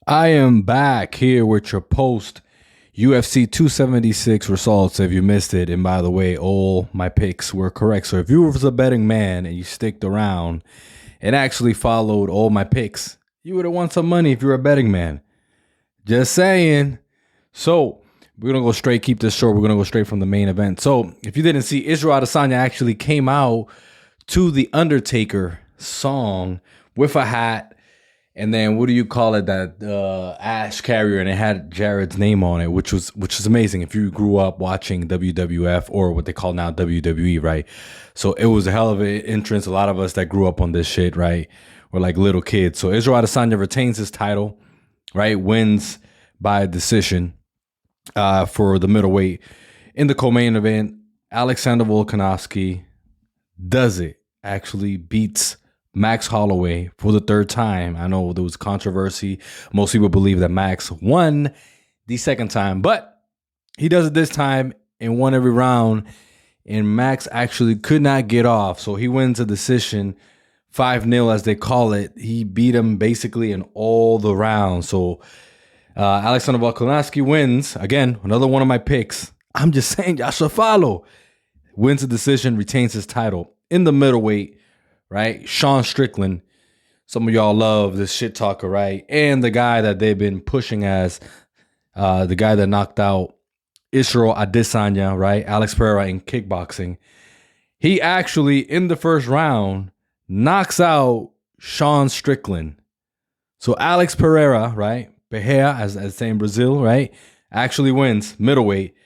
I am back here with your post UFC 276 results if you missed it. And by the way, all my picks were correct. So if you was a betting man and you sticked around and actually followed all my picks, you would have won some money if you're a betting man. Just saying. So we're going to go straight, keep this short. We're going to go straight from the main event. So if you didn't see, Israel Adesanya actually came out to the Undertaker song with a hat. And then what do you call it? That ash carrier, and it had Jared's name on it, which is amazing. If you grew up watching WWF or what they call now WWE, right? So it was a hell of an entrance. A lot of us that grew up on this shit, right, were like little kids. So Israel Adesanya retains his title, right? Wins by decision for the middleweight. In the co-main event, Alexander Volkanovski does it. Actually beats Max Holloway for the third time. I know there was controversy. Most people believe that Max won the second time, but he does it this time and won every round. And Max actually could not get off. So he wins a decision 5-0 as they call it. He beat him basically in all the rounds. So Alexander Volkanovski wins. Again, another one of my picks. I'm just saying, y'all should follow. Wins a decision, retains his title. In the middleweight, right? Sean Strickland. Some of y'all love this shit talker, right? And the guy that they've been pushing as the guy that knocked out Israel Adesanya, right? Alex Pereira in kickboxing. He actually, in the first round, knocks out Sean Strickland. So Alex Pereira, right? Pereira, as they say in Brazil, right? Actually wins middleweight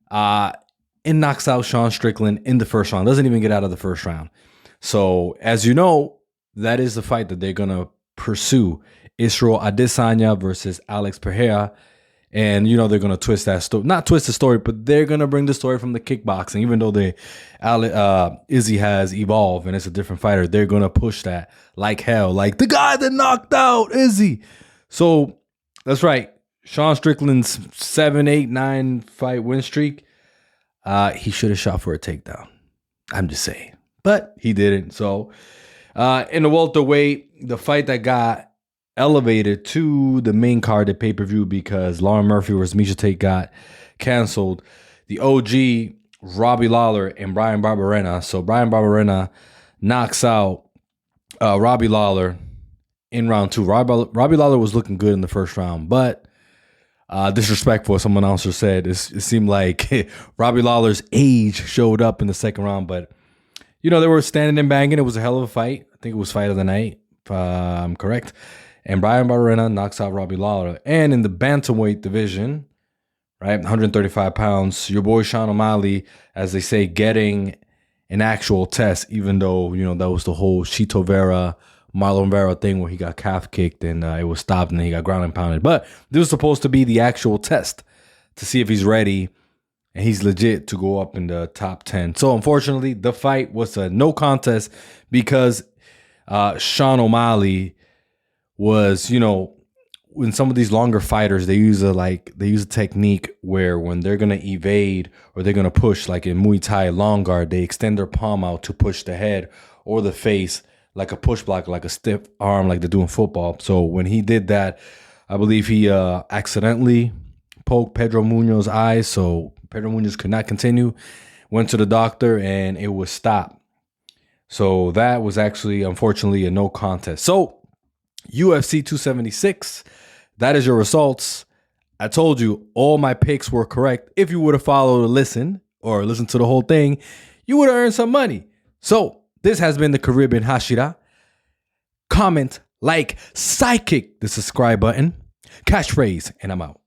and knocks out Sean Strickland in the first round. Doesn't even get out of the first round. So, as you know, that is the fight that they're going to pursue. Israel Adesanya versus Alex Pereira. And, you know, they're going to twist that story. Not twist the story, but they're going to bring the story from the kickboxing. Even though Izzy has evolved and it's a different fighter, they're going to push that like hell. Like the guy that knocked out Izzy. So, that's right. Sean Strickland's 7, 8, 9 fight win streak. He should have shot for a takedown. I'm just saying. But he didn't. So in the welterweight, the fight that got elevated to the main card at pay-per-view because Lauren Murphy versus Miesha Tate got canceled. The OG, Robbie Lawler and Brian Barberena. So Brian Barberena knocks out Robbie Lawler in round 2. Robbie Lawler was looking good in the first round, but disrespectful, someone else said. It seemed like Robbie Lawler's age showed up in the second round, but you know, they were standing and banging. It was a hell of a fight. I think it was fight of the night, if I'm correct. And Brian Barberena knocks out Robbie Lawler. And in the bantamweight division, right, 135 pounds, your boy Sean O'Malley, as they say, getting an actual test, even though, you know, that was the whole Chito Vera, Marlon Vera thing where he got calf kicked and it was stopped and then he got ground and pounded. But this was supposed to be the actual test to see if he's ready and he's legit to go up in the top 10. So unfortunately, the fight was a no contest because Sean O'Malley was, you know, when some of these longer fighters, they use a technique where when they're gonna evade or they're gonna push, like in Muay Thai long guard, they extend their palm out to push the head or the face like a push block, like a stiff arm, like they do in football. So when he did that, I believe he accidentally poked Pedro Munoz's eyes, so Pedro Munoz could not continue. Went to the doctor and it was stopped. So that was actually, unfortunately, a no contest. So UFC 276, that is your results. I told you all my picks were correct. If you would have followed or listened to the whole thing, you would have earned some money. So this has been the Caribbean Hashira. Comment, like, sidekick the subscribe button, catchphrase, and I'm out.